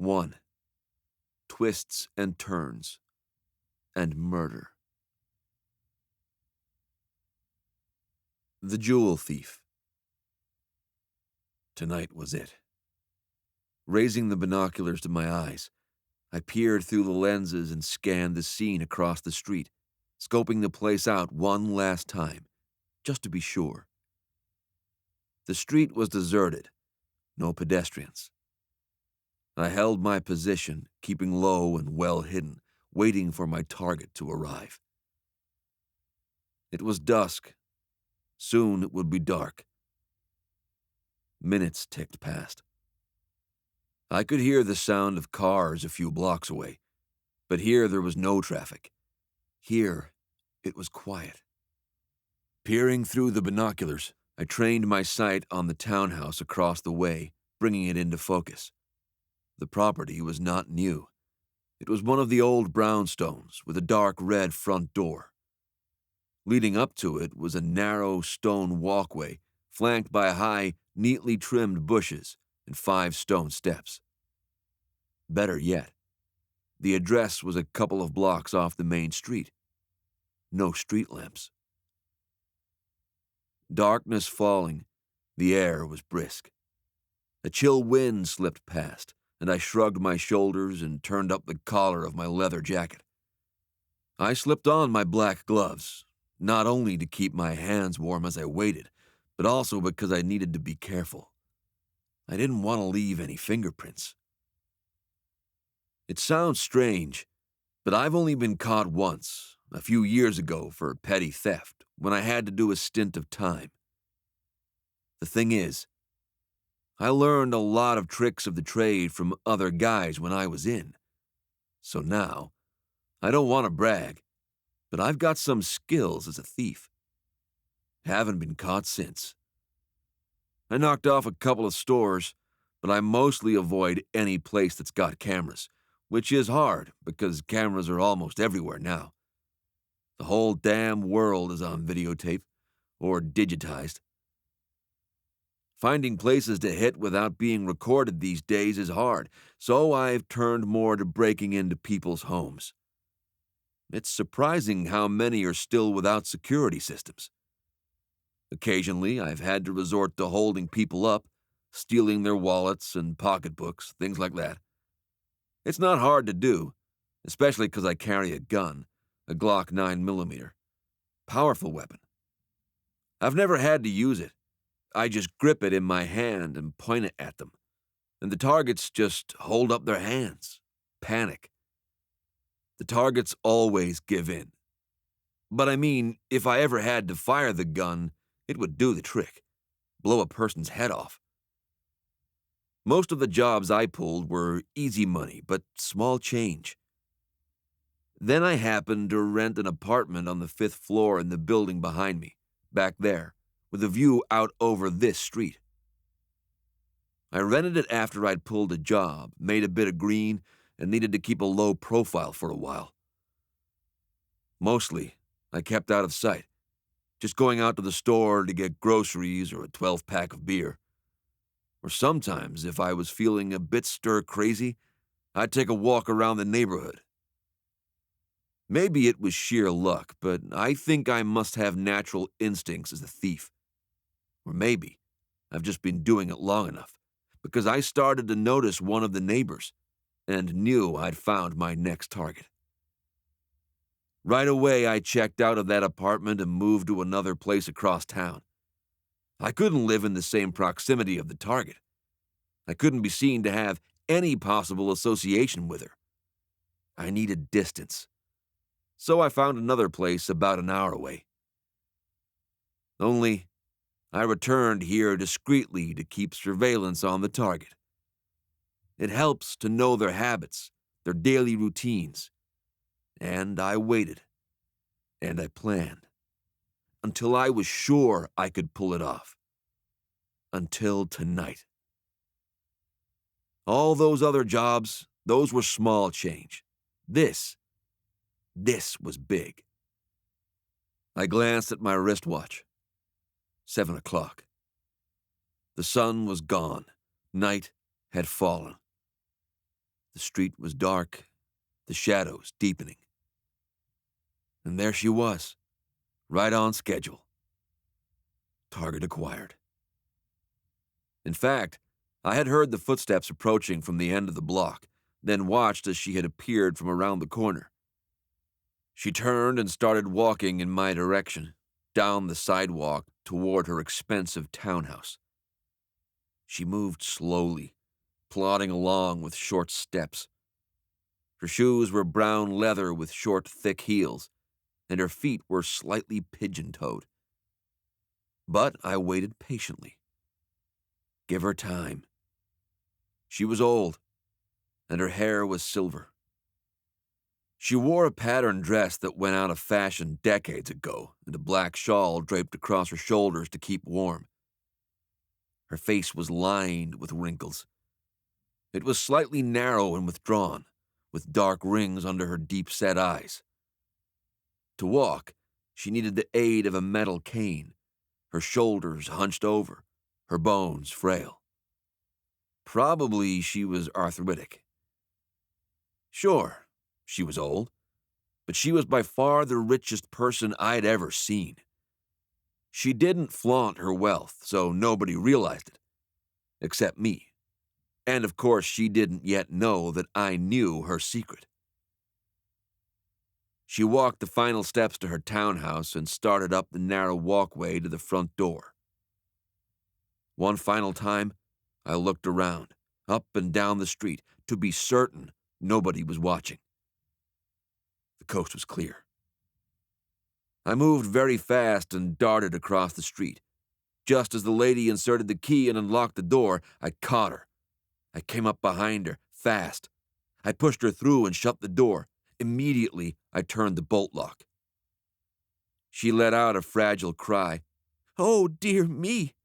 1. Twists and turns and murder. The Jewel Thief. Tonight was it. Raising the binoculars to my eyes, I peered through the lenses and scanned the scene across the street, scoping the place out one last time, just to be sure. The street was deserted, no pedestrians. I held my position, keeping low and well hidden, waiting for my target to arrive. It was dusk. Soon it would be dark. Minutes ticked past. I could hear the sound of cars a few blocks away, but here there was no traffic. Here, it was quiet. Peering through the binoculars, I trained my sight on the townhouse across the way, bringing it into focus. The property was not new. It was one of the old brownstones with a dark red front door. Leading up to it was a narrow stone walkway flanked by high, neatly trimmed bushes and 5 stone steps. Better yet, the address was a couple of blocks off the main street. No street lamps. Darkness falling, the air was brisk. A chill wind slipped past, and I shrugged my shoulders and turned up the collar of my leather jacket. I slipped on my black gloves, not only to keep my hands warm as I waited, but also because I needed to be careful. I didn't want to leave any fingerprints. It sounds strange, but I've only been caught once, a few years ago for petty theft, when I had to do a stint of time. The thing is, I learned a lot of tricks of the trade from other guys when I was in. So now, I don't want to brag, but I've got some skills as a thief. Haven't been caught since. I knocked off a couple of stores, but I mostly avoid any place that's got cameras, which is hard because cameras are almost everywhere now. The whole damn world is on videotape, or digitized. Finding places to hit without being recorded these days is hard, so I've turned more to breaking into people's homes. It's surprising how many are still without security systems. Occasionally, I've had to resort to holding people up, stealing their wallets and pocketbooks, things like that. It's not hard to do, especially because I carry a gun, a Glock 9mm. Powerful weapon. I've never had to use it. I just grip it in my hand and point it at them, and the targets just hold up their hands, panic. The targets always give in. But I mean, if I ever had to fire the gun, it would do the trick, blow a person's head off. Most of the jobs I pulled were easy money, but small change. Then I happened to rent an apartment on the 5th floor in the building behind me, back there, with a view out over this street. I rented it after I'd pulled a job, made a bit of green, and needed to keep a low profile for a while. Mostly, I kept out of sight, just going out to the store to get groceries or a 12-pack of beer. Or sometimes, if I was feeling a bit stir-crazy, I'd take a walk around the neighborhood. Maybe it was sheer luck, but I think I must have natural instincts as a thief. Or maybe I've just been doing it long enough, because I started to notice one of the neighbors and knew I'd found my next target. Right away, I checked out of that apartment and moved to another place across town. I couldn't live in the same proximity of the target. I couldn't be seen to have any possible association with her. I needed distance. So I found another place about an hour away. Only, I returned here discreetly to keep surveillance on the target. It helps to know their habits, their daily routines. And I waited. And I planned. Until I was sure I could pull it off. Until tonight. All those other jobs, those were small change. This was big. I glanced at my wristwatch. 7 o'clock. The sun was gone. Night had fallen. The street was dark, the shadows deepening. And there she was, right on schedule. Target acquired. In fact, I had heard the footsteps approaching from the end of the block, then watched as she had appeared from around the corner. She turned and started walking in my direction, down the sidewalk toward her expensive townhouse. She moved slowly, plodding along with short steps. Her shoes were brown leather with short, thick heels, and her feet were slightly pigeon-toed. But I waited patiently. Give her time. She was old, and her hair was silver. She wore a patterned dress that went out of fashion decades ago, and a black shawl draped across her shoulders to keep warm. Her face was lined with wrinkles. It was slightly narrow and withdrawn, with dark rings under her deep-set eyes. To walk, she needed the aid of a metal cane, her shoulders hunched over, her bones frail. Probably she was arthritic. Sure, she was old, but she was by far the richest person I'd ever seen. She didn't flaunt her wealth, so nobody realized it, except me. And of course, she didn't yet know that I knew her secret. She walked the final steps to her townhouse and started up the narrow walkway to the front door. One final time, I looked around, up and down the street, to be certain nobody was watching. The coast was clear. I moved very fast and darted across the street. Just as the lady inserted the key and unlocked the door, I caught her. I came up behind her, fast. I pushed her through and shut the door. Immediately, I turned the bolt lock. She let out a fragile cry, "Oh, dear me,"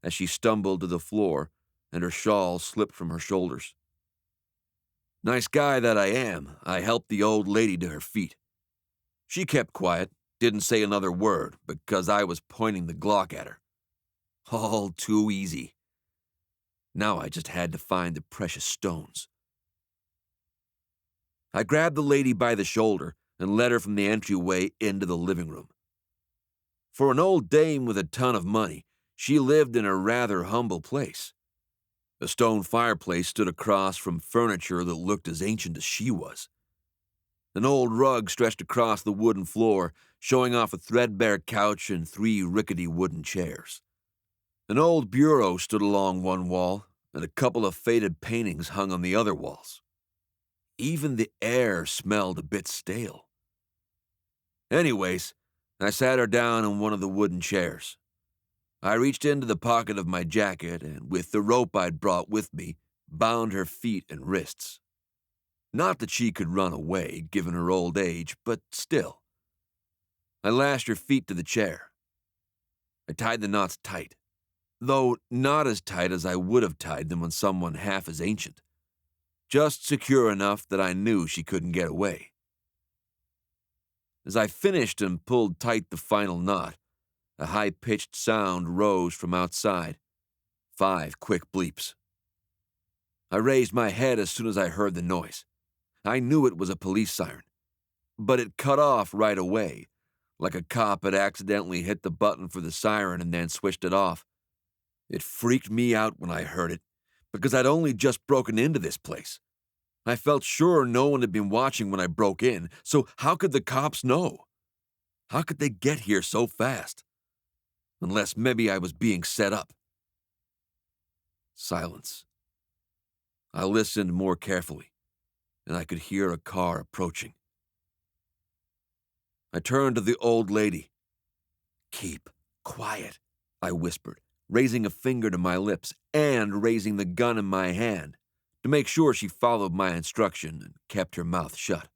as she stumbled to the floor and her shawl slipped from her shoulders. Nice guy that I am, I helped the old lady to her feet. She kept quiet, didn't say another word because I was pointing the Glock at her. All too easy. Now I just had to find the precious stones. I grabbed the lady by the shoulder and led her from the entryway into the living room. For an old dame with a ton of money, she lived in a rather humble place. A stone fireplace stood across from furniture that looked as ancient as she was. An old rug stretched across the wooden floor, showing off a threadbare couch and 3 rickety wooden chairs. An old bureau stood along one wall, and a couple of faded paintings hung on the other walls. Even the air smelled a bit stale. Anyways, I sat her down in one of the wooden chairs. I reached into the pocket of my jacket and, with the rope I'd brought with me, bound her feet and wrists. Not that she could run away, given her old age, but still. I lashed her feet to the chair. I tied the knots tight, though not as tight as I would have tied them on someone half as ancient. Just secure enough that I knew she couldn't get away. As I finished and pulled tight the final knot, a high-pitched sound rose from outside. 5 quick bleeps. I raised my head as soon as I heard the noise. I knew it was a police siren, but it cut off right away, like a cop had accidentally hit the button for the siren and then switched it off. It freaked me out when I heard it, because I'd only just broken into this place. I felt sure no one had been watching when I broke in, so how could the cops know? How could they get here so fast? Unless maybe I was being set up. Silence. I listened more carefully, and I could hear a car approaching. I turned to the old lady. "Keep quiet," I whispered, raising a finger to my lips and raising the gun in my hand to make sure she followed my instruction and kept her mouth shut.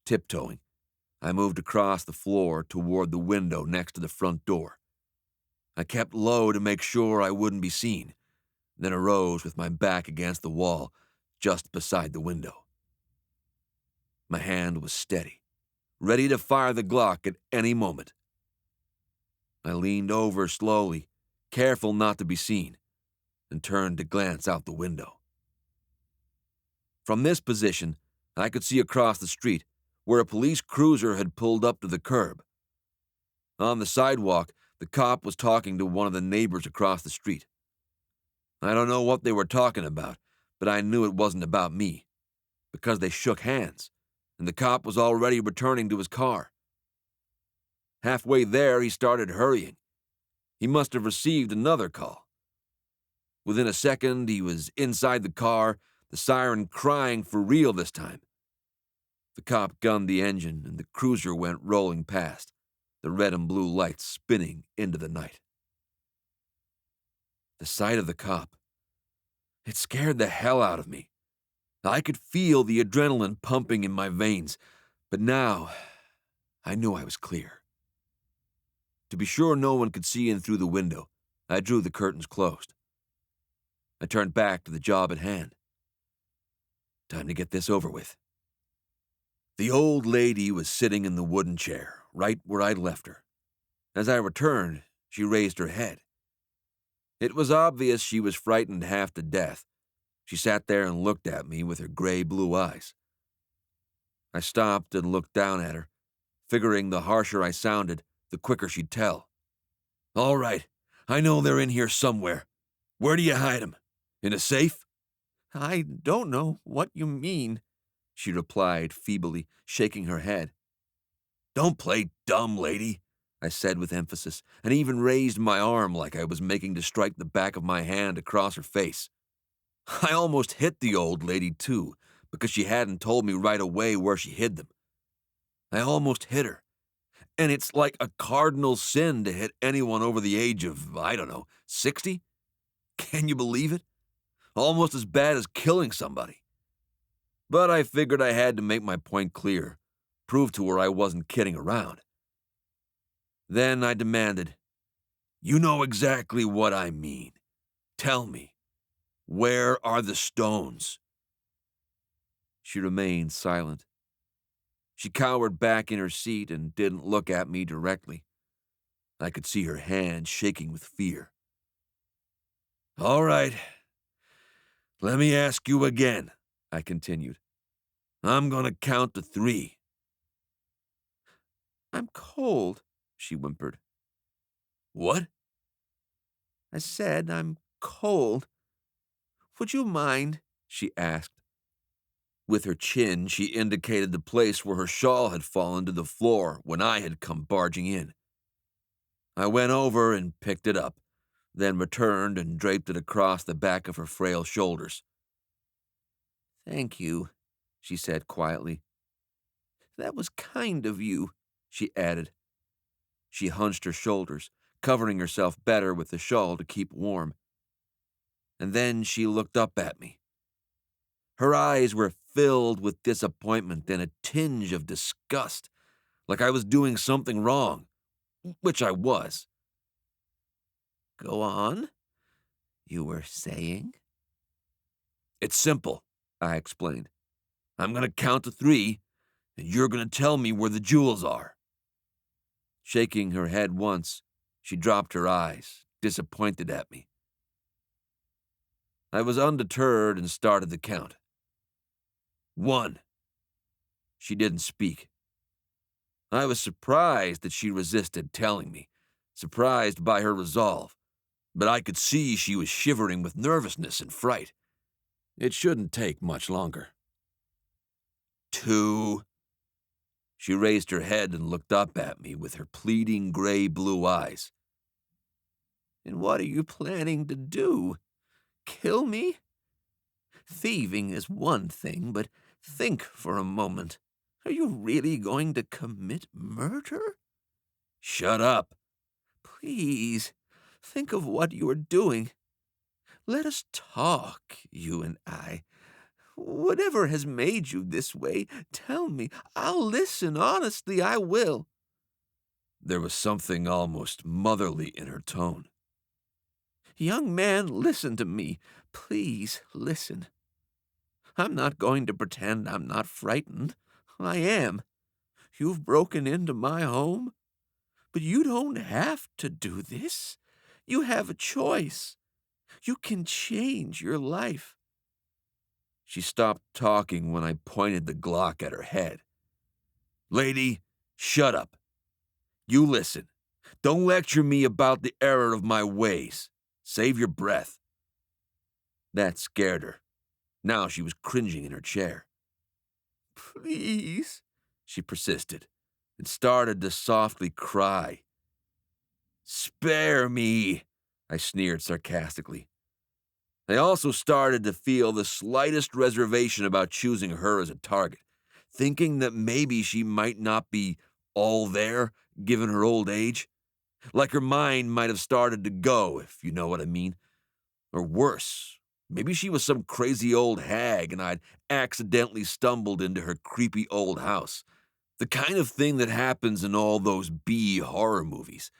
Tiptoeing, I moved across the floor toward the window next to the front door. I kept low to make sure I wouldn't be seen, then arose with my back against the wall just beside the window. My hand was steady, ready to fire the Glock at any moment. I leaned over slowly, careful not to be seen, and turned to glance out the window. From this position, I could see across the street, where a police cruiser had pulled up to the curb. On the sidewalk, the cop was talking to one of the neighbors across the street. I don't know what they were talking about, but I knew it wasn't about me, because they shook hands, and the cop was already returning to his car. Halfway there, he started hurrying. He must have received another call. Within a second, he was inside the car, the siren crying for real this time. The cop gunned the engine, and the cruiser went rolling past, the red and blue lights spinning into the night. The sight of the cop, it scared the hell out of me. I could feel the adrenaline pumping in my veins, but now I knew I was clear. To be sure no one could see in through the window, I drew the curtains closed. I turned back to the job at hand. Time to get this over with. The old lady was sitting in the wooden chair, right where I'd left her. As I returned, she raised her head. It was obvious she was frightened half to death. She sat there and looked at me with her gray-blue eyes. I stopped and looked down at her, figuring the harsher I sounded, the quicker she'd tell. "All right, I know they're in here somewhere. Where do you hide them? In a safe?" "I don't know what you mean," she replied feebly, shaking her head. "Don't play dumb, lady," I said with emphasis, and even raised my arm like I was making to strike the back of my hand across her face. I almost hit the old lady, too, because she hadn't told me right away where she hid them. I almost hit her, and it's like a cardinal sin to hit anyone over the age of, 60? Can you believe it? Almost as bad as killing somebody. But I figured I had to make my point clear, prove to her I wasn't kidding around. Then I demanded, "You know exactly what I mean. Tell me, where are the stones?" She remained silent. She cowered back in her seat and didn't look at me directly. I could see her hand shaking with fear. "All right. Let me ask you again," I continued. "I'm going to count to 3. "I'm cold," she whimpered. "What?" "I said I'm cold. Would you mind?" she asked. With her chin, she indicated the place where her shawl had fallen to the floor when I had come barging in. I went over and picked it up, then returned and draped it across the back of her frail shoulders. "Thank you," she said quietly. "That was kind of you," she added. She hunched her shoulders, covering herself better with the shawl to keep warm. And then she looked up at me. Her eyes were filled with disappointment and a tinge of disgust, like I was doing something wrong, which I was. "Go on," you were saying. "It's simple," I explained. "I'm going to count to 3, and you're going to tell me where the jewels are." Shaking her head once, she dropped her eyes, disappointed at me. I was undeterred and started the count. 1. She didn't speak. I was surprised that she resisted telling me, surprised by her resolve, but I could see she was shivering with nervousness and fright. It shouldn't take much longer. 2. She raised her head and looked up at me with her pleading gray-blue eyes. "And what are you planning to do? Kill me? Thieving is one thing, but think for a moment. Are you really going to commit murder?" "Shut up." "Please, think of what you are doing. Let us talk, you and I. Whatever has made you this way, tell me. I'll listen, honestly, I will." There was something almost motherly in her tone. "Young man, listen to me. Please listen. I'm not going to pretend I'm not frightened. I am. You've broken into my home, but you don't have to do this. You have a choice. You can change your life." She stopped talking when I pointed the Glock at her head. "Lady, shut up. You listen. Don't lecture me about the error of my ways. Save your breath." That scared her. Now she was cringing in her chair. "Please," she persisted, and started to softly cry. "Spare me," I sneered sarcastically. I also started to feel the slightest reservation about choosing her as a target, thinking that maybe she might not be all there, given her old age. Like her mind might have started to go, if you know what I mean. Or worse, maybe she was some crazy old hag and I'd accidentally stumbled into her creepy old house. The kind of thing that happens in all those B horror movies.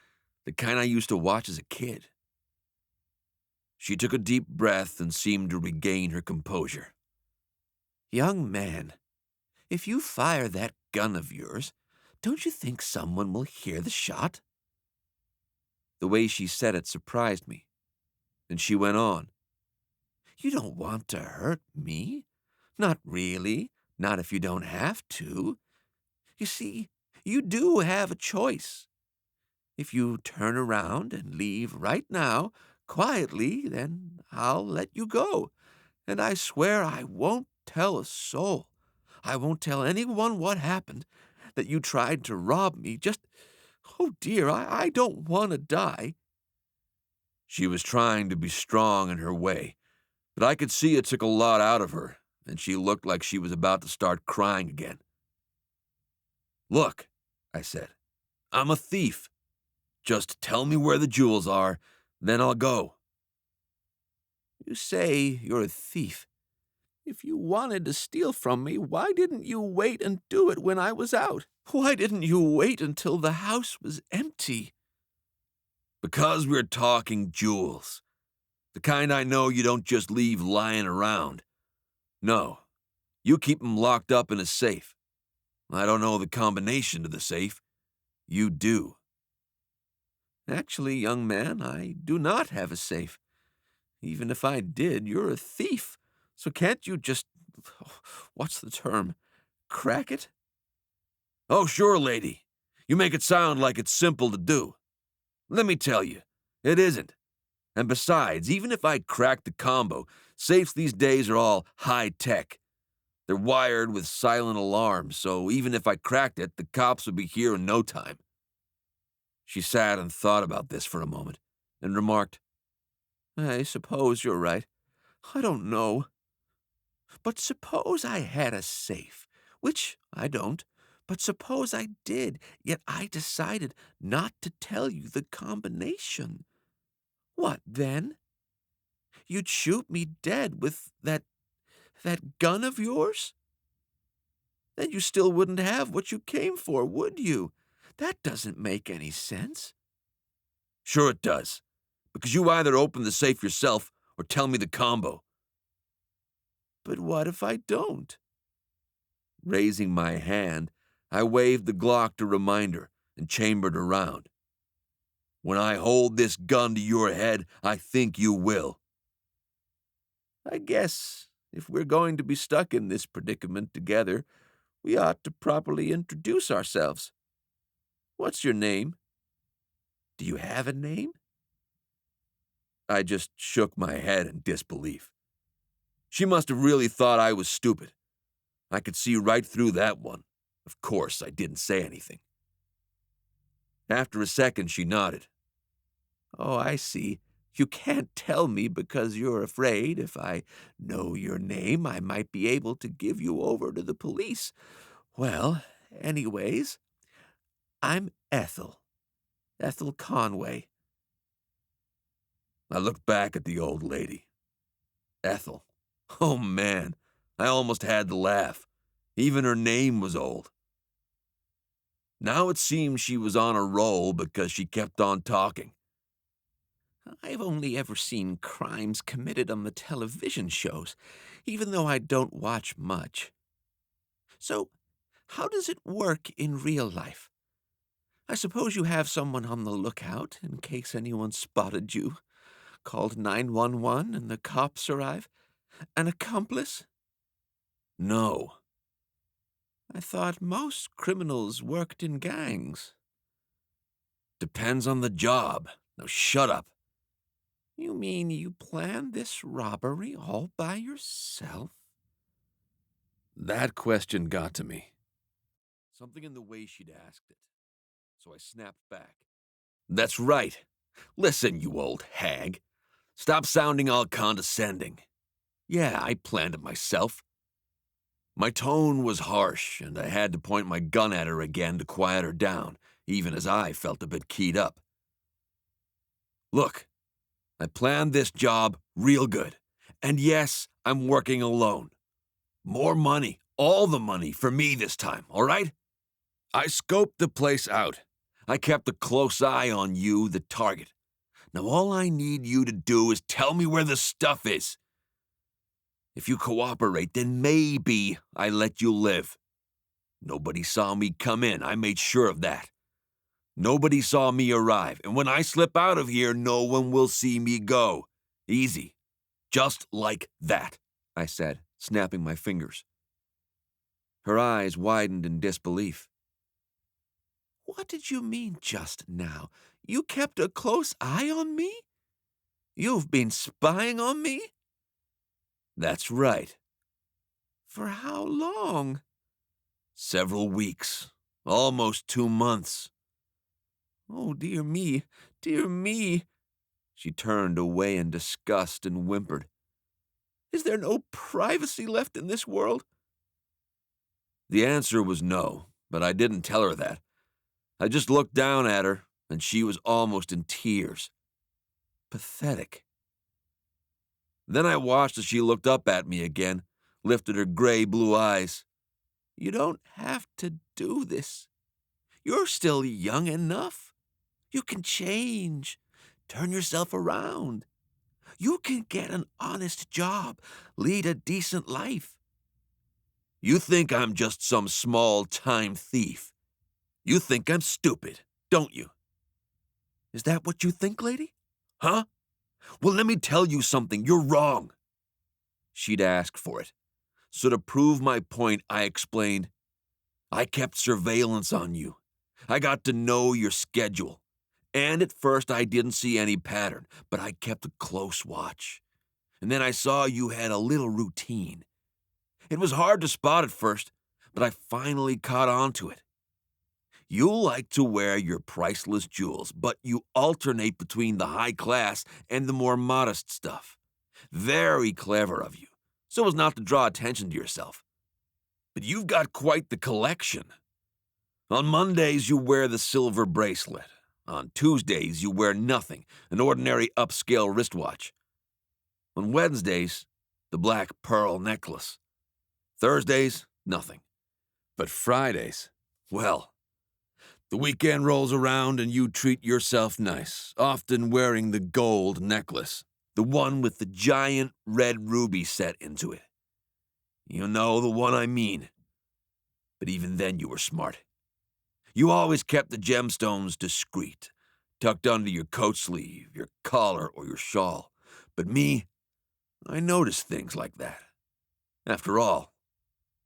The kind I used to watch as a kid. She took a deep breath and seemed to regain her composure. "Young man, if you fire that gun of yours, don't you think someone will hear the shot?" The way she said it surprised me, and she went on. "You don't want to hurt me. Not really, not if you don't have to. You see, you do have a choice. If you turn around and leave right now, quietly, then I'll let you go. And I swear I won't tell a soul. I won't tell anyone what happened, that you tried to rob me. Just, oh dear, I don't want to die." She was trying to be strong in her way, but I could see it took a lot out of her, and she looked like she was about to start crying again. "Look," I said, "I'm a thief. Just tell me where the jewels are, then I'll go." "You say you're a thief. If you wanted to steal from me, why didn't you wait and do it when I was out? Why didn't you wait until the house was empty?" "Because we're talking jewels. The kind I know you don't just leave lying around. No, you keep 'em locked up in a safe. I don't know the combination to the safe. You do." "Actually, young man, I do not have a safe. Even if I did, you're a thief. So can't you just, what's the term, crack it?" "Oh, sure, lady. You make it sound like it's simple to do. Let me tell you, it isn't. And besides, even if I cracked the combo, safes these days are all high-tech. They're wired with silent alarms, so even if I cracked it, the cops would be here in no time." She sat and thought about this for a moment, and remarked, "I suppose you're right. I don't know. But suppose I had a safe, which I don't, but suppose I did, yet I decided not to tell you the combination. What then? You'd shoot me dead with that gun of yours? Then you still wouldn't have what you came for, would you? That doesn't make any sense." "Sure it does, because you either open the safe yourself or tell me the combo." "But what if I don't?" Raising my hand, I waved the Glock to remind her and chambered around. "When I hold this gun to your head, I think you will." "I guess if we're going to be stuck in this predicament together, we ought to properly introduce ourselves. What's your name? Do you have a name?" I just shook my head in disbelief. She must have really thought I was stupid. I could see right through that one. Of course, I didn't say anything. After a second, she nodded. "Oh, I see. You can't tell me because you're afraid if I know your name, I might be able to give you over to the police. Well, anyways, I'm Ethel Conway." I looked back at the old lady. Ethel. Oh man, I almost had to laugh. Even her name was old. Now it seemed she was on a roll because she kept on talking. "I've only ever seen crimes committed on the television shows, even though I don't watch much. So, how does it work in real life? I suppose you have someone on the lookout in case anyone spotted you, called 911 and the cops arrive? An accomplice?" No. I thought most criminals worked in gangs. Depends on the job. Now shut up. You mean you planned this robbery all by yourself? That question got to me. Something in the way she'd asked it. So I snapped back. That's right. Listen, you old hag. Stop sounding all condescending. Yeah, I planned it myself. My tone was harsh, and I had to point my gun at her again to quiet her down, even as I felt a bit keyed up. Look, I planned this job real good. And yes, I'm working alone. More money, all the money for me this time, all right? I scoped the place out. I kept a close eye on you, the target. Now all I need you to do is tell me where the stuff is. If you cooperate, then maybe I let you live. Nobody saw me come in, I made sure of that. Nobody saw me arrive, and when I slip out of here, no one will see me go. Easy. Just like that, I said, snapping my fingers. Her eyes widened in disbelief. What did you mean just now? You kept a close eye on me? You've been spying on me? That's right. For how long? Several weeks. Almost 2 months. Oh, dear me, dear me. She turned away in disgust and whimpered. Is there no privacy left in this world? The answer was no, but I didn't tell her that. I just looked down at her, and she was almost in tears. Pathetic. Then I watched as she looked up at me again, lifted her gray blue eyes. You don't have to do this. You're still young enough. You can change, turn yourself around. You can get an honest job, lead a decent life. You think I'm just some small-time thief. You think I'm stupid, don't you? Is that what you think, lady? Huh? Well, let me tell you something. You're wrong. She'd asked for it. So to prove my point, I explained, I kept surveillance on you. I got to know your schedule. And at first I didn't see any pattern, but I kept a close watch. And then I saw you had a little routine. It was hard to spot at first, but I finally caught on to it. You like to wear your priceless jewels, but you alternate between the high class and the more modest stuff. Very clever of you, so as not to draw attention to yourself. But you've got quite the collection. On Mondays, you wear the silver bracelet. On Tuesdays, you wear nothing, an ordinary upscale wristwatch. On Wednesdays, the black pearl necklace. Thursdays, nothing. But Fridays, well, the weekend rolls around and you treat yourself nice, often wearing the gold necklace, the one with the giant red ruby set into it. You know the one I mean. But even then you were smart. You always kept the gemstones discreet, tucked under your coat sleeve, your collar, or your shawl. But me, I noticed things like that. After all,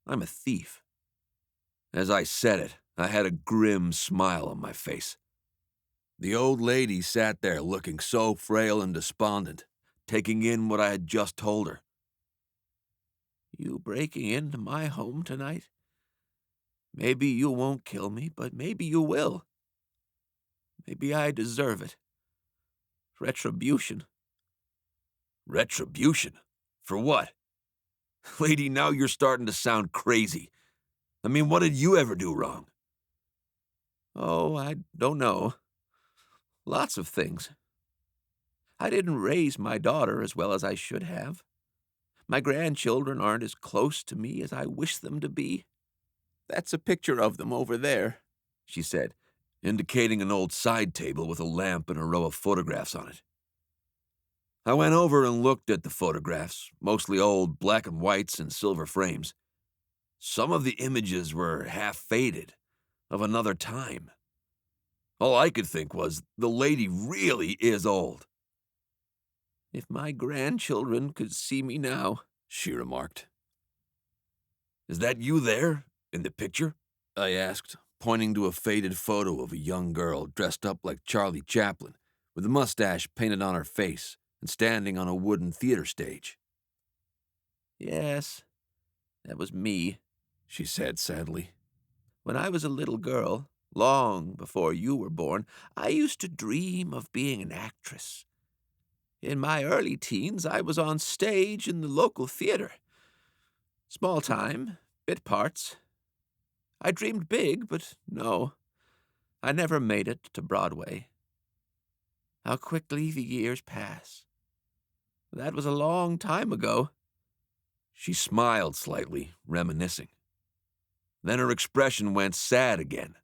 I'm a thief. As I said it, I had a grim smile on my face. The old lady sat there looking so frail and despondent, taking in what I had just told her. You breaking into my home tonight? Maybe you won't kill me, but maybe you will. Maybe I deserve it. Retribution. Retribution? For what? Lady, now you're starting to sound crazy. I mean, what did you ever do wrong? Oh, I don't know. Lots of things. I didn't raise my daughter as well as I should have. My grandchildren aren't as close to me as I wish them to be. That's a picture of them over there, she said, indicating an old side table with a lamp and a row of photographs on it. I went over and looked at the photographs, mostly old black and whites and silver frames. Some of the images were half faded, of another time. All I could think was, the lady really is old. If my grandchildren could see me now, she remarked. Is that you there, in the picture? I asked, pointing to a faded photo of a young girl dressed up like Charlie Chaplin, with a mustache painted on her face and standing on a wooden theater stage. Yes, that was me, She said sadly. when I was a little girl. Long before you were born, I used to dream of being an actress. In my early teens, I was on stage in the local theater. Small time, bit parts. I dreamed big, but no, I never made it to Broadway. How quickly the years pass. That was a long time ago. She smiled slightly, reminiscing. Then her expression went sad again.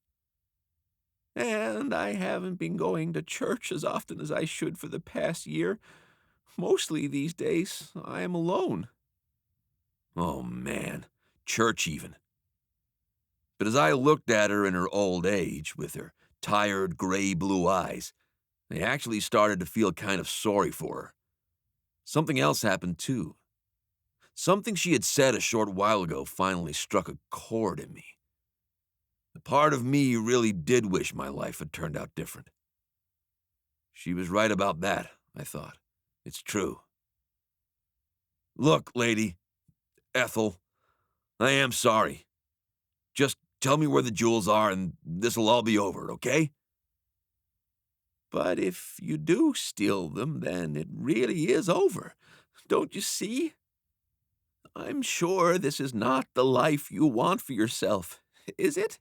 And I haven't been going to church as often as I should for the past year. Mostly these days, I am alone. Oh, man, church even. But as I looked at her in her old age, with her tired gray-blue eyes, I actually started to feel kind of sorry for her. Something else happened, too. Something she had said a short while ago finally struck a chord in me. The part of me really did wish my life had turned out different. She was right about that, I thought. It's true. Look, lady, Ethel, I am sorry. Just tell me where the jewels are and this'll all be over, okay? But if you do steal them, then it really is over. Don't you see? I'm sure this is not the life you want for yourself, is it?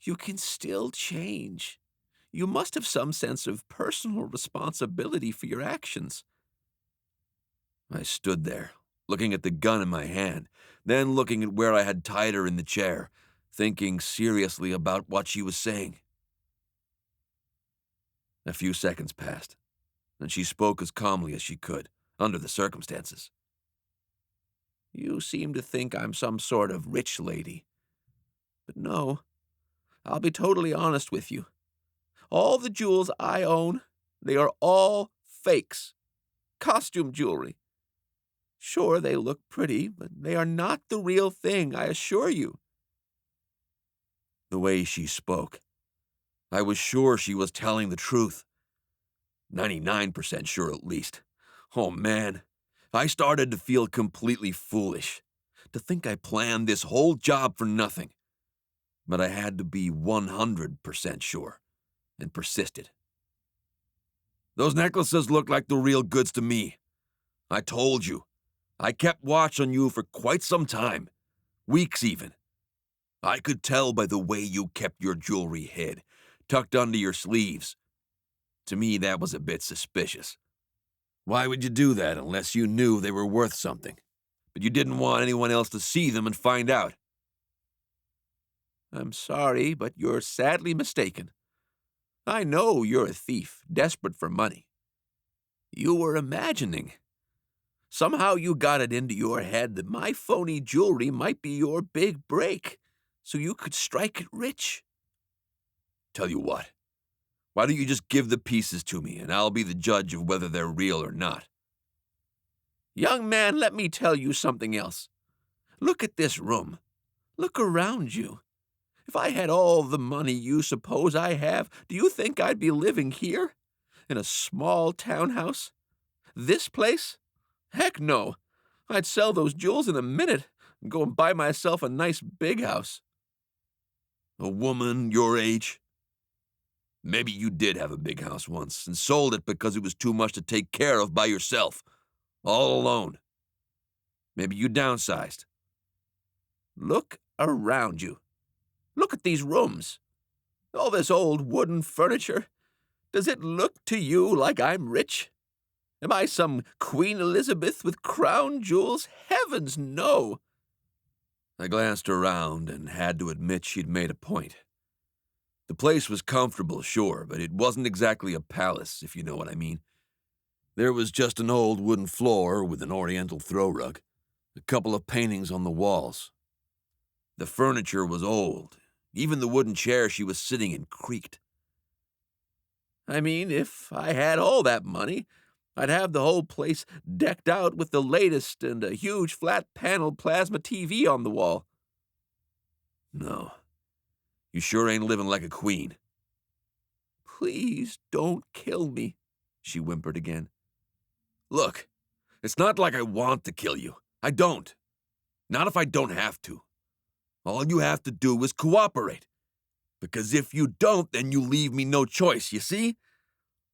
You can still change. You must have some sense of personal responsibility for your actions. I stood there, looking at the gun in my hand, then looking at where I had tied her in the chair, thinking seriously about what she was saying. A few seconds passed, and she spoke as calmly as she could, under the circumstances. You seem to think I'm some sort of rich lady. But no, I'll be totally honest with you. All the jewels I own, they are all fakes. Costume jewelry. Sure, they look pretty, but they are not the real thing, I assure you. The way she spoke, I was sure she was telling the truth. 99% sure at least. Oh man, I started to feel completely foolish. To think I planned this whole job for nothing. But I had to be 100% sure, and persisted. Those necklaces look like the real goods to me. I told you. I kept watch on you for quite some time. Weeks even. I could tell by the way you kept your jewelry hid, tucked under your sleeves. To me, that was a bit suspicious. Why would you do that unless you knew they were worth something? But you didn't want anyone else to see them and find out. I'm sorry, but you're sadly mistaken. I know you're a thief, desperate for money. You were imagining. Somehow you got it into your head that my phony jewelry might be your big break, so you could strike it rich. Tell you what, why don't you just give the pieces to me and I'll be the judge of whether they're real or not? Young man, let me tell you something else. Look at this room. Look around you. If I had all the money you suppose I have, do you think I'd be living here? In a small townhouse? This place? Heck no. I'd sell those jewels in a minute and go and buy myself a nice big house. A woman your age? Maybe you did have a big house once and sold it because it was too much to take care of by yourself, all alone. Maybe you downsized. Look around you. Look at these rooms. All this old wooden furniture. Does it look to you like I'm rich? Am I some Queen Elizabeth with crown jewels? Heavens, no! I glanced around and had to admit she'd made a point. The place was comfortable, sure, but it wasn't exactly a palace, if you know what I mean. There was just an old wooden floor with an oriental throw rug, a couple of paintings on the walls. The furniture was old. Even the wooden chair she was sitting in creaked. I mean, if I had all that money, I'd have the whole place decked out with the latest and a huge flat-panel plasma TV on the wall. No, you sure ain't living like a queen. Please don't kill me, she whimpered again. Look, it's not like I want to kill you. I don't. Not if I don't have to. All you have to do is cooperate. Because if you don't, then you leave me no choice, you see?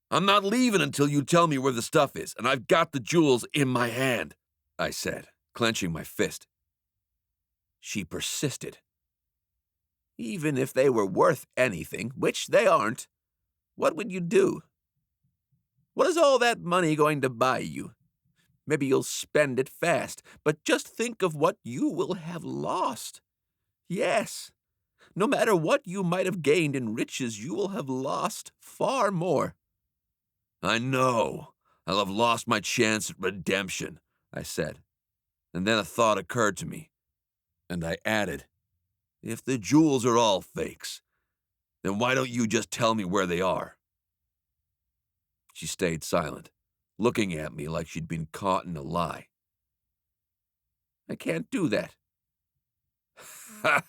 I'm not leaving until you tell me where the stuff is, and I've got the jewels in my hand, I said, clenching my fist. She persisted. Even if they were worth anything, which they aren't, what would you do? What is all that money going to buy you? Maybe you'll spend it fast, but just think of what you will have lost. Yes, no matter what you might have gained in riches, you will have lost far more. I know. I'll have lost my chance at redemption, I said. And then a thought occurred to me, and I added, if the jewels are all fakes, then why don't you just tell me where they are? She stayed silent, looking at me like she'd been caught in a lie. I can't do that. Ha!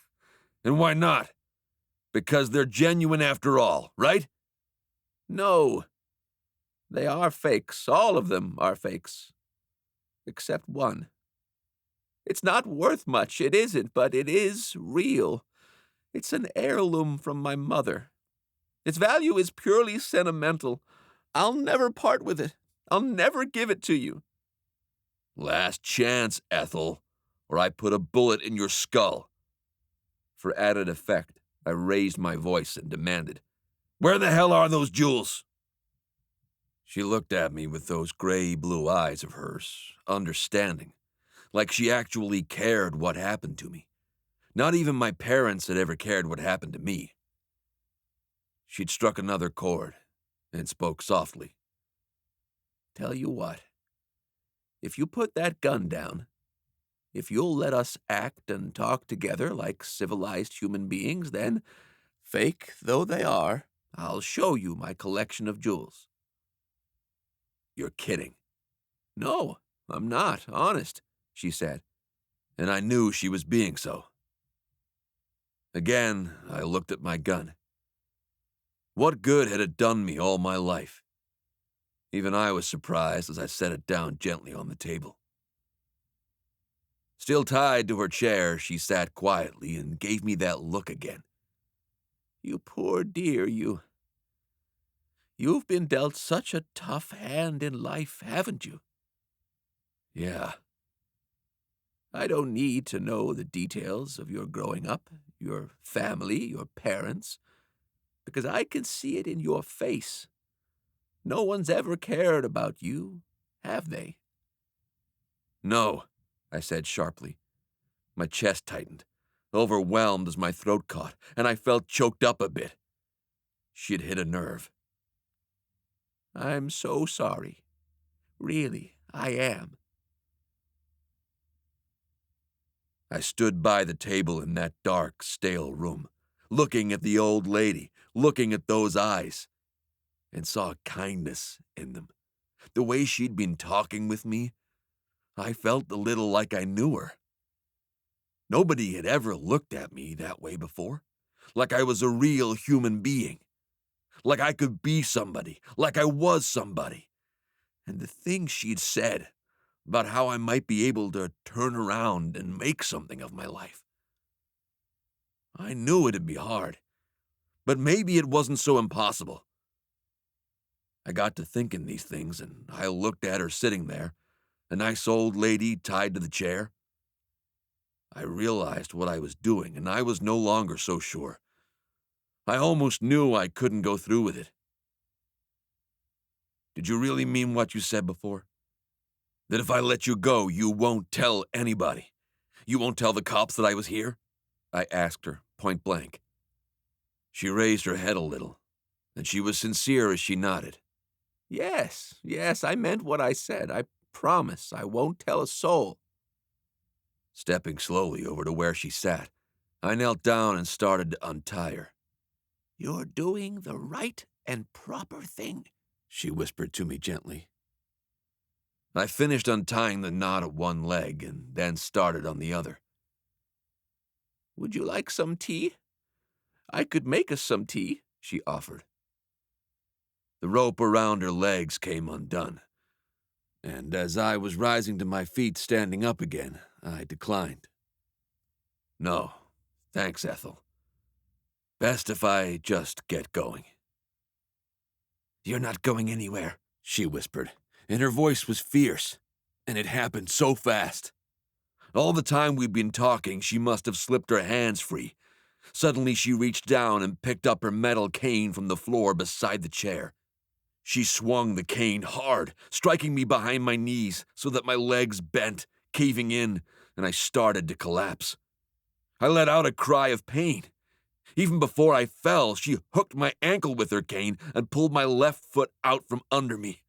And why not? Because they're genuine after all, right? No. They are fakes. All of them are fakes. Except one. It's not worth much, it isn't, but it is real. It's an heirloom from my mother. Its value is purely sentimental. I'll never part with it. I'll never give it to you. Last chance, Ethel, or I put a bullet in your skull. For added effect, I raised my voice and demanded, where the hell are those jewels? She looked at me with those gray-blue eyes of hers, understanding, like she actually cared what happened to me. Not even my parents had ever cared what happened to me. She'd struck another chord and spoke softly. Tell you what, if you put that gun down, if you'll let us act and talk together like civilized human beings, then, fake though they are, I'll show you my collection of jewels. You're kidding. No, I'm not, honest, she said. And I knew she was being so. Again, I looked at my gun. What good had it done me all my life? Even I was surprised as I set it down gently on the table. Still tied to her chair, she sat quietly and gave me that look again. You poor dear, you've been dealt such a tough hand in life, haven't you? Yeah. I don't need to know the details of your growing up, your family, your parents, because I can see it in your face. No one's ever cared about you, have they? No, I said sharply. My chest tightened, overwhelmed as my throat caught, and I felt choked up a bit. She had hit a nerve. I'm so sorry. Really, I am. I stood by the table in that dark, stale room, looking at the old lady, looking at those eyes, and saw kindness in them. The way she'd been talking with me, I felt a little like I knew her. Nobody had ever looked at me that way before, like I was a real human being, like I could be somebody, like I was somebody. And the things she'd said about how I might be able to turn around and make something of my life. I knew it'd be hard, but maybe it wasn't so impossible. I got to thinking these things, and I looked at her sitting there, a nice old lady tied to the chair. I realized what I was doing, and I was no longer so sure. I almost knew I couldn't go through with it. Did you really mean what you said before? That if I let you go, you won't tell anybody? You won't tell the cops that I was here? I asked her, point blank. She raised her head a little, and she was sincere as she nodded. Yes, I meant what I said. I promise I won't tell a soul. Stepping slowly over to where she sat, I knelt down and started to untie her. You're doing the right and proper thing, she whispered to me gently. I finished untying the knot of one leg and then started on the other. "Would you like some tea? I could make us some tea," she offered. The rope around her legs came undone, and as I was rising to my feet, standing up again, I declined. "No, thanks, Ethel. Best if I just get going." "You're not going anywhere," she whispered, and her voice was fierce, and it happened so fast. All the time we'd been talking, she must have slipped her hands free. Suddenly she reached down and picked up her metal cane from the floor beside the chair. She swung the cane hard, striking me behind my knees so that my legs bent, caving in, and I started to collapse. I let out a cry of pain. Even before I fell, she hooked my ankle with her cane and pulled my left foot out from under me.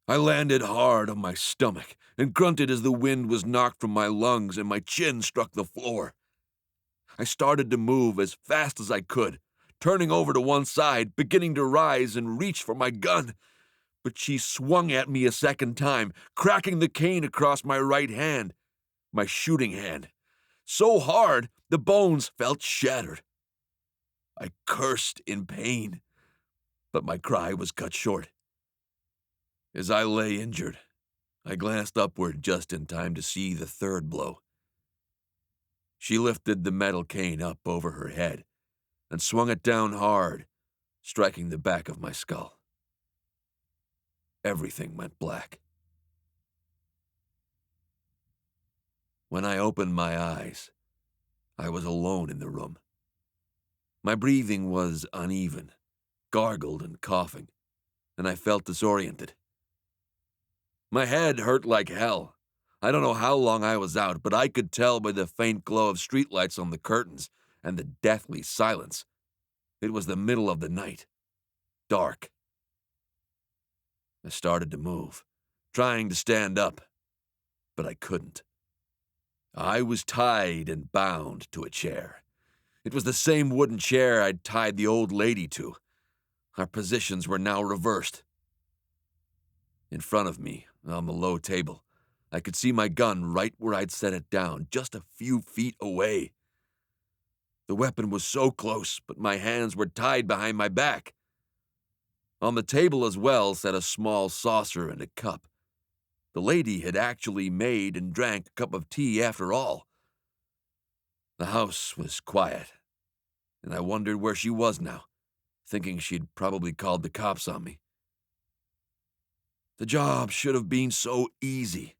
I landed hard on my stomach and grunted as the wind was knocked from my lungs and my chin struck the floor. I started to move as fast as I could, turning over to one side, beginning to rise and reach for my gun. But she swung at me a second time, cracking the cane across my right hand, my shooting hand, so hard the bones felt shattered. I cursed in pain, but my cry was cut short. As I lay injured, I glanced upward just in time to see the third blow. She lifted the metal cane up over her head and swung it down hard, striking the back of my skull. Everything went black. When I opened my eyes, I was alone in the room. My breathing was uneven, gargled and coughing, and I felt disoriented. My head hurt like hell. I don't know how long I was out, but I could tell by the faint glow of streetlights on the curtains and the deathly silence. It was the middle of the night. Dark. I started to move, trying to stand up, but I couldn't. I was tied and bound to a chair. It was the same wooden chair I'd tied the old lady to. Our positions were now reversed. In front of me, on the low table, I could see my gun right where I'd set it down, just a few feet away. The weapon was so close, but my hands were tied behind my back. On the table as well sat a small saucer and a cup. The lady had actually made and drank a cup of tea after all. The house was quiet, and I wondered where she was now, thinking she'd probably called the cops on me. The job should have been so easy.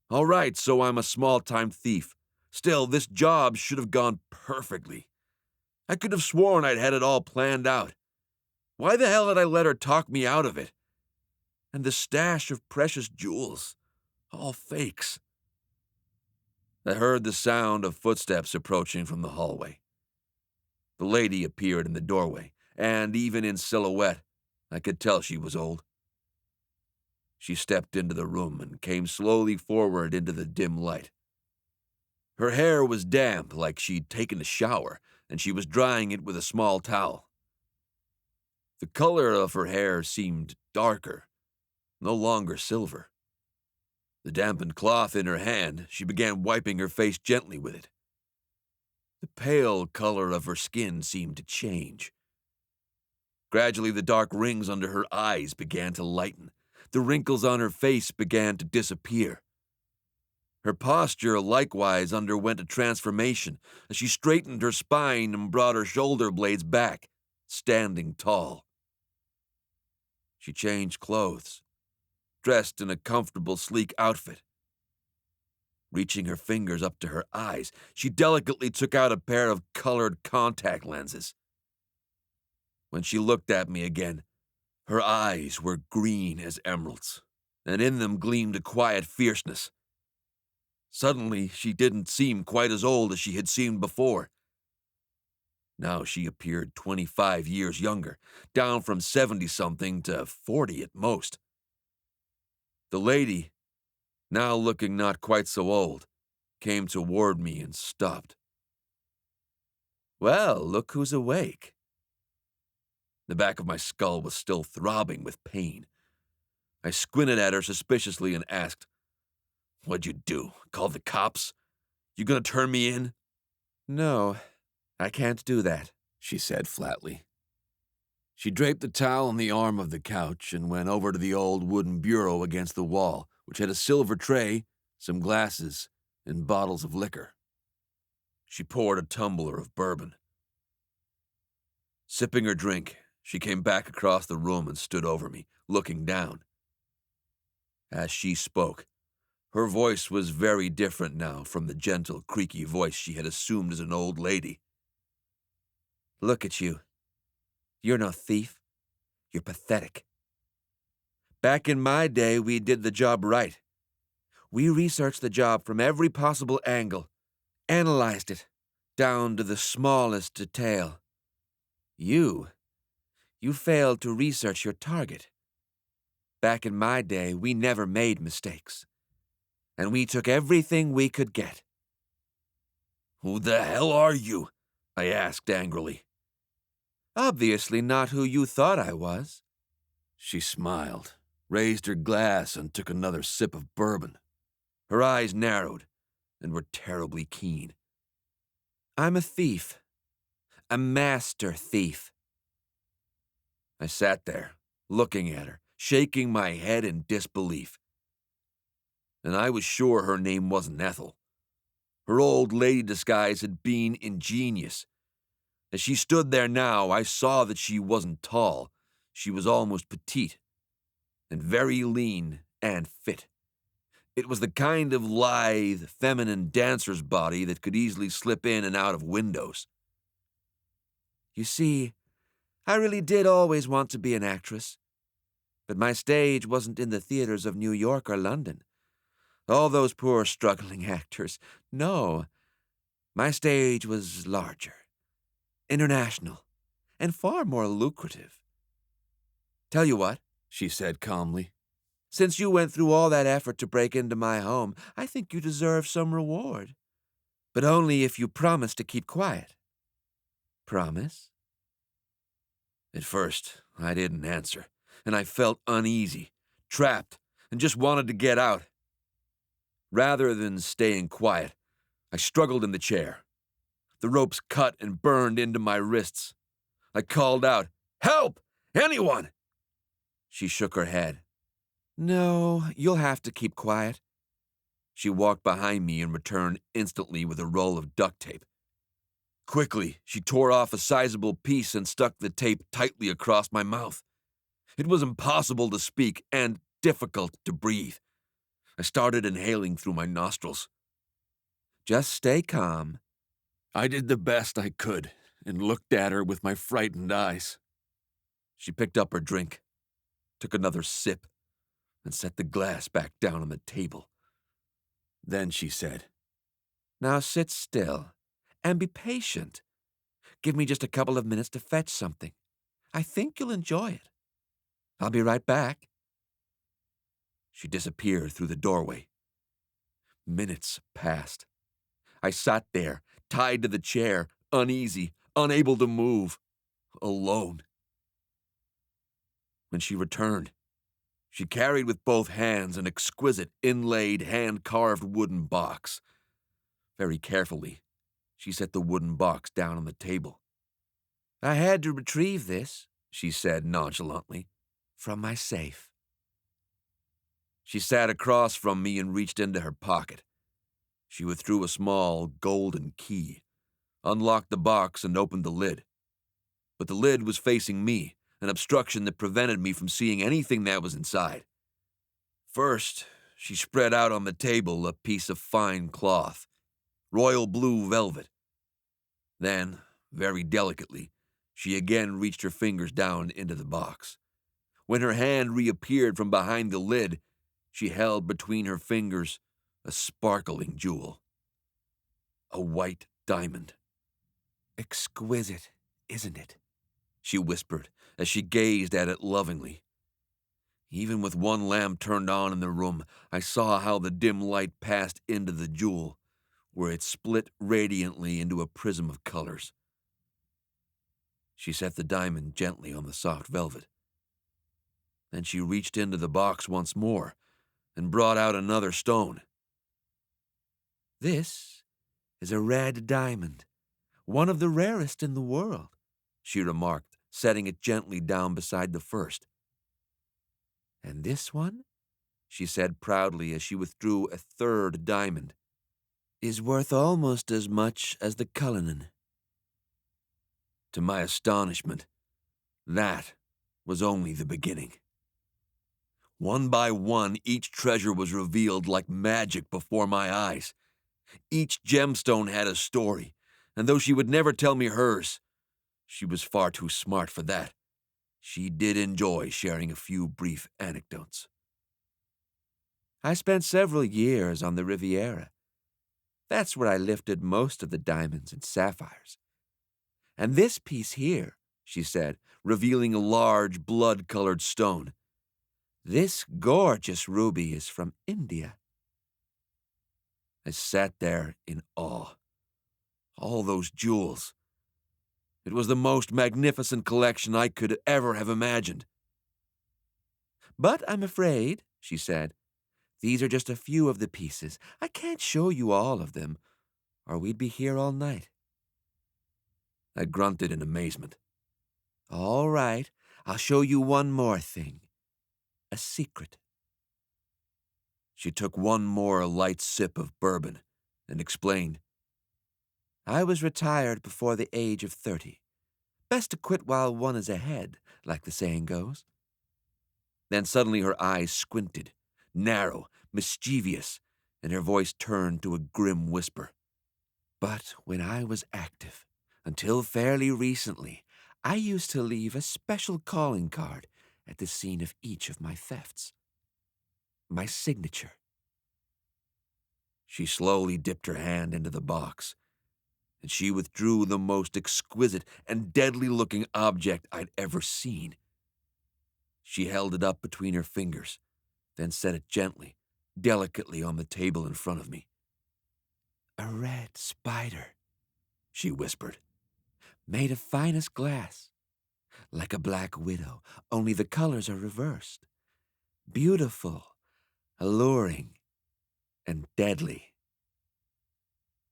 All right, so I'm a small-time thief. Still, this job should have gone perfectly. I could have sworn I'd had it all planned out. Why the hell had I let her talk me out of it? And the stash of precious jewels, all fakes. I heard the sound of footsteps approaching from the hallway. The lady appeared in the doorway, and even in silhouette, I could tell she was old. She stepped into the room and came slowly forward into the dim light. Her hair was damp, like she'd taken a shower, and she was drying it with a small towel. The color of her hair seemed darker, no longer silver. The dampened cloth in her hand, she began wiping her face gently with it. The pale color of her skin seemed to change. Gradually, the dark rings under her eyes began to lighten. The wrinkles on her face began to disappear. Her posture likewise underwent a transformation as she straightened her spine and brought her shoulder blades back, standing tall. She changed clothes, dressed in a comfortable, sleek outfit. Reaching her fingers up to her eyes, she delicately took out a pair of colored contact lenses. When she looked at me again, her eyes were green as emeralds, and in them gleamed a quiet fierceness. Suddenly, she didn't seem quite as old as she had seemed before. Now she appeared 25 years younger, down from 70-something to 40 at most. The lady, now looking not quite so old, came toward me and stopped. "Well, look who's awake." The back of my skull was still throbbing with pain. I squinted at her suspiciously and asked, "What'd you do? Call the cops? You gonna turn me in?" "No, I can't do that," she said flatly. She draped the towel on the arm of the couch and went over to the old wooden bureau against the wall, which had a silver tray, some glasses, and bottles of liquor. She poured a tumbler of bourbon. Sipping her drink, she came back across the room and stood over me, looking down. As she spoke, her voice was very different now from the gentle, creaky voice she had assumed as an old lady. "Look at you. You're no thief. You're pathetic. Back in my day, we did the job right. We researched the job from every possible angle, analyzed it, down to the smallest detail. You failed to research your target. Back in my day, we never made mistakes, and we took everything we could get." "Who the hell are you?" I asked angrily. "Obviously not who you thought I was." She smiled, raised her glass, and took another sip of bourbon. Her eyes narrowed and were terribly keen. "I'm a thief. A master thief." I sat there, looking at her, shaking my head in disbelief. And I was sure her name wasn't Ethel. Her old lady disguise had been ingenious. As she stood there now, I saw that she wasn't tall. She was almost petite, and very lean and fit. It was the kind of lithe, feminine dancer's body that could easily slip in and out of windows. "You see, I really did always want to be an actress. But my stage wasn't in the theaters of New York or London. All those poor struggling actors. No, my stage was larger, international, and far more lucrative. Tell you what," she said calmly, "since you went through all that effort to break into my home, I think you deserve some reward. But only if you promise to keep quiet. Promise?" At first, I didn't answer, and I felt uneasy, trapped, and just wanted to get out. Rather than staying quiet, I struggled in the chair. The ropes cut and burned into my wrists. I called out, "Help! Anyone!" She shook her head. "No, you'll have to keep quiet." She walked behind me and returned instantly with a roll of duct tape. Quickly, she tore off a sizable piece and stuck the tape tightly across my mouth. It was impossible to speak and difficult to breathe. I started inhaling through my nostrils. "Just stay calm." I did the best I could and looked at her with my frightened eyes. She picked up her drink, took another sip, and set the glass back down on the table. Then she said, "Now sit still and be patient. Give me just a couple of minutes to fetch something. I think you'll enjoy it. I'll be right back." She disappeared through the doorway. Minutes passed. I sat there, tied to the chair, uneasy, unable to move, alone. When she returned, she carried with both hands an exquisite, inlaid, hand-carved wooden box. Very carefully, she set the wooden box down on the table. "I had to retrieve this," she said nonchalantly, "from my safe." She sat across from me and reached into her pocket. She withdrew a small, golden key, unlocked the box, and opened the lid. But the lid was facing me, an obstruction that prevented me from seeing anything that was inside. First, she spread out on the table a piece of fine cloth, royal blue velvet. Then, very delicately, she again reached her fingers down into the box. When her hand reappeared from behind the lid, she held between her fingers a sparkling jewel. A white diamond. "Exquisite, isn't it?" she whispered as she gazed at it lovingly. Even with one lamp turned on in the room, I saw how the dim light passed into the jewel, where it split radiantly into a prism of colors. She set the diamond gently on the soft velvet. Then she reached into the box once more and brought out another stone. "This is a red diamond, one of the rarest in the world," she remarked, setting it gently down beside the first. "And this one," she said proudly as she withdrew a third diamond, "is worth almost as much as the Cullinan." To my astonishment, that was only the beginning. One by one, each treasure was revealed like magic before my eyes. Each gemstone had a story, and though she would never tell me hers, she was far too smart for that. She did enjoy sharing a few brief anecdotes. "I spent several years on the Riviera. That's where I lifted most of the diamonds and sapphires. And this piece here," she said, revealing a large blood-colored stone, "this gorgeous ruby is from India." I sat there in awe. All those jewels. It was the most magnificent collection I could ever have imagined. "But I'm afraid," she said, "these are just a few of the pieces. I can't show you all of them, or we'd be here all night." I grunted in amazement. "All right, I'll show you one more thing. A secret." She took one more light sip of bourbon and explained. "I was retired before the age of 30. Best to quit while one is ahead, like the saying goes." Then suddenly her eyes squinted, narrow, mischievous, and her voice turned to a grim whisper. "But when I was active, until fairly recently, I used to leave a special calling card at the scene of each of my thefts. My signature." She slowly dipped her hand into the box, and she withdrew the most exquisite and deadly-looking object I'd ever seen. She held it up between her fingers, then set it gently, delicately on the table in front of me. "A red spider," she whispered, "made of finest glass, like a black widow, only the colors are reversed. Beautiful, alluring, and deadly."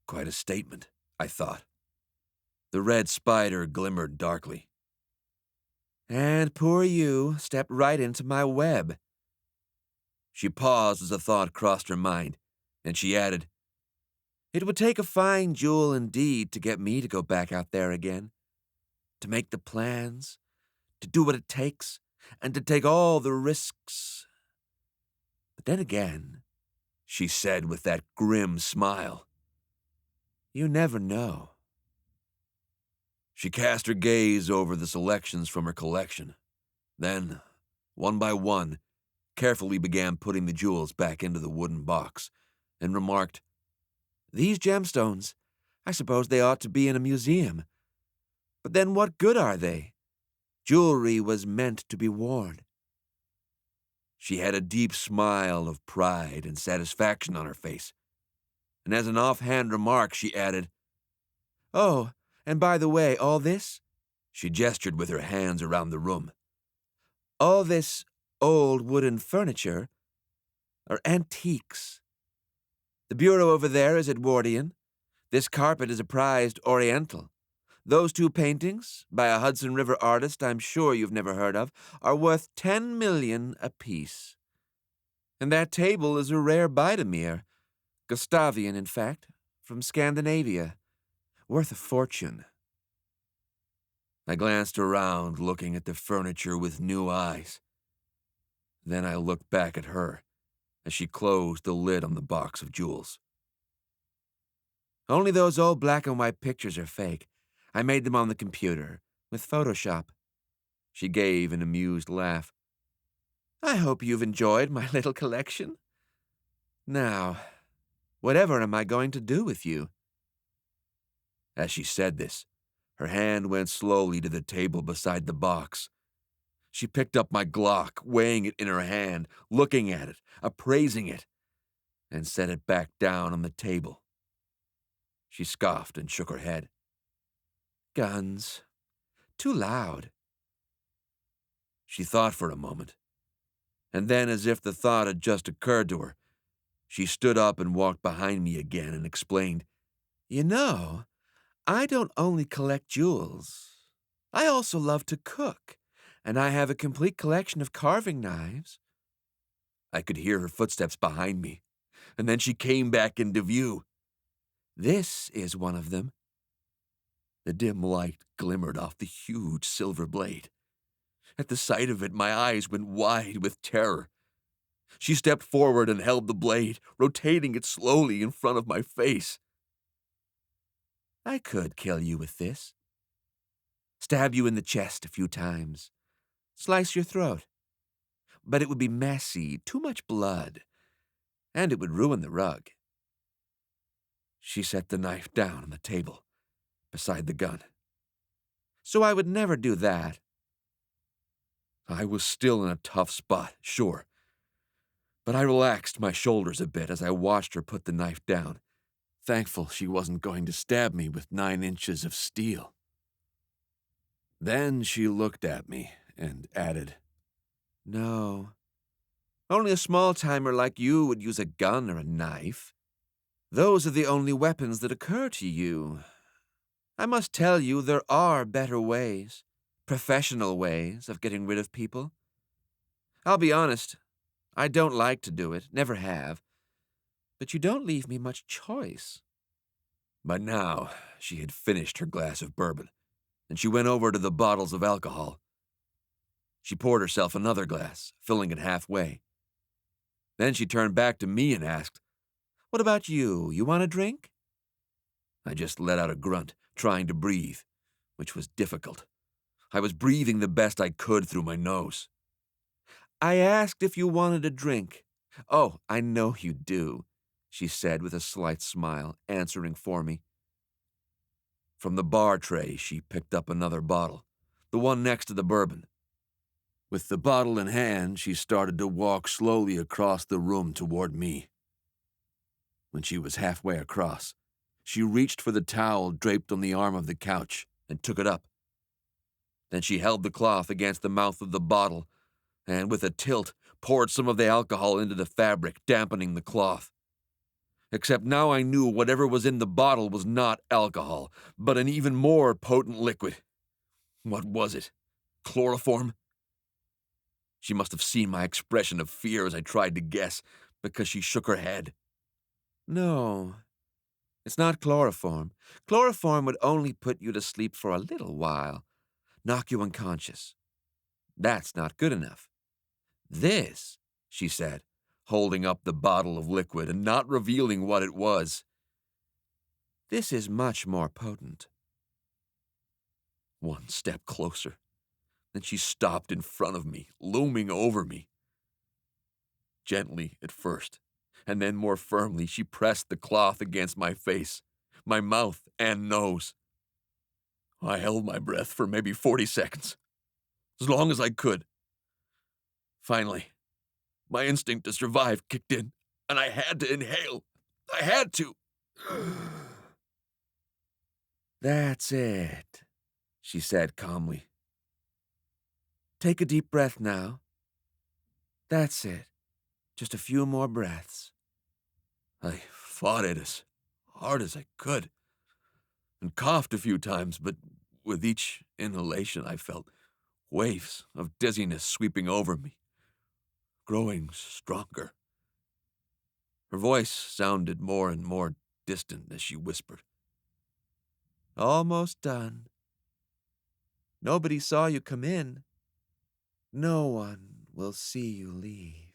Quite a statement, I thought. The red spider glimmered darkly. "And poor you stepped right into my web." She paused as a thought crossed her mind, and she added, "It would take a fine jewel indeed to get me to go back out there again, to make the plans, to do what it takes, and to take all the risks. But then again," she said with that grim smile, "you never know." She cast her gaze over the selections from her collection, then, one by one, carefully began putting the jewels back into the wooden box, and remarked, "These gemstones, I suppose they ought to be in a museum. But then what good are they? Jewelry was meant to be worn." She had a deep smile of pride and satisfaction on her face, and as an offhand remark she added, "Oh, and by the way, all this," she gestured with her hands around the room, "all this old wooden furniture are antiques. The bureau over there is Edwardian. This carpet is a prized Oriental. Those two paintings, by a Hudson River artist I'm sure you've never heard of, are worth 10 million apiece. And that table is a rare Bidomir, Gustavian, in fact, from Scandinavia, worth a fortune." I glanced around, looking at the furniture with new eyes. Then I looked back at her as she closed the lid on the box of jewels. "Only those old black and white pictures are fake. I made them on the computer, with Photoshop." She gave an amused laugh. "I hope you've enjoyed my little collection. Now, whatever am I going to do with you?" As she said this, her hand went slowly to the table beside the box. She picked up my Glock, weighing it in her hand, looking at it, appraising it, and set it back down on the table. She scoffed and shook her head. "Guns. Too loud." She thought for a moment, And then, as if the thought had just occurred to her, she stood up and walked behind me again and explained, "You know, I don't only collect jewels. I also love to cook, and I have a complete collection of carving knives." I could hear her footsteps behind me, and then she came back into view. "This is one of them." The dim light glimmered off the huge silver blade. At the sight of it, my eyes went wide with terror. She stepped forward and held the blade, rotating it slowly in front of my face. "I could kill you with this. Stab you in the chest a few times. Slice your throat. But it would be messy, too much blood, and it would ruin the rug." She set the knife down on the table, beside the gun. "So I would never do that." I was still in a tough spot, sure, but I relaxed my shoulders a bit as I watched her put the knife down, thankful she wasn't going to stab me with 9 inches of steel. Then she looked at me and added, "No, only a small-timer like you would use a gun or a knife. Those are the only weapons that occur to you. I must tell you there are better ways, professional ways of getting rid of people. I'll be honest, I don't like to do it, never have, but you don't leave me much choice." By now, she had finished her glass of bourbon, and she went over to the bottles of alcohol. She poured herself another glass, filling it halfway. Then she turned back to me and asked, "What about you? You want a drink?" I just let out a grunt, trying to breathe, which was difficult. I was breathing the best I could through my nose. "I asked if you wanted a drink." "Oh, I know you do," she said with a slight smile, answering for me. From the bar tray, she picked up another bottle, the one next to the bourbon. With the bottle in hand, she started to walk slowly across the room toward me. When she was halfway across, she reached for the towel draped on the arm of the couch and took it up. Then she held the cloth against the mouth of the bottle and, with a tilt, poured some of the alcohol into the fabric, dampening the cloth. Except now I knew whatever was in the bottle was not alcohol, but an even more potent liquid. What was it? Chloroform? She must have seen my expression of fear as I tried to guess, because she shook her head. "No, it's not chloroform. Chloroform would only put you to sleep for a little while, knock you unconscious. That's not good enough. This," she said, holding up the bottle of liquid and not revealing what it was, "this is much more potent." One step closer. Then she stopped in front of me, looming over me. Gently at first, and then more firmly, she pressed the cloth against my face, my mouth and nose. I held my breath for maybe 40 seconds, as long as I could. Finally, my instinct to survive kicked in, and I had to inhale. I had to. "That's it," she said calmly. "Take a deep breath now. That's it. Just a few more breaths." I fought it as hard as I could and coughed a few times, but with each inhalation I felt waves of dizziness sweeping over me, growing stronger. Her voice sounded more and more distant as she whispered, "Almost done. Nobody saw you come in. No one will see you leave."